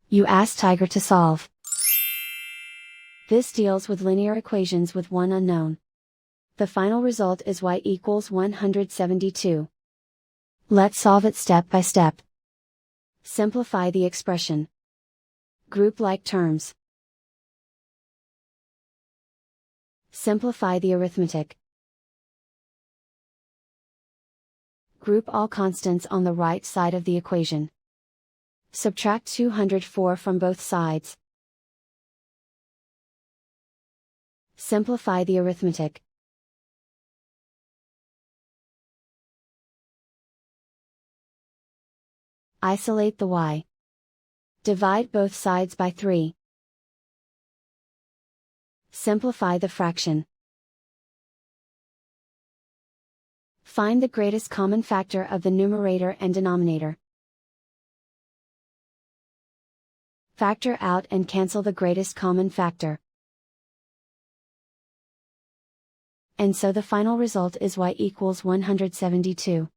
You ask Tiger to solve. This deals with linear equations with one unknown. The final result is y equals 172. Let's solve it step by step. Simplify the expression. Group like terms. Simplify the arithmetic. Group all constants on the right side of the equation. Subtract 204 from both sides. Simplify the arithmetic. Isolate the y. Divide both sides by 3. Simplify the fraction. Find the greatest common factor of the numerator and denominator. Factor out and cancel the greatest common factor. And so the final result is y equals 172.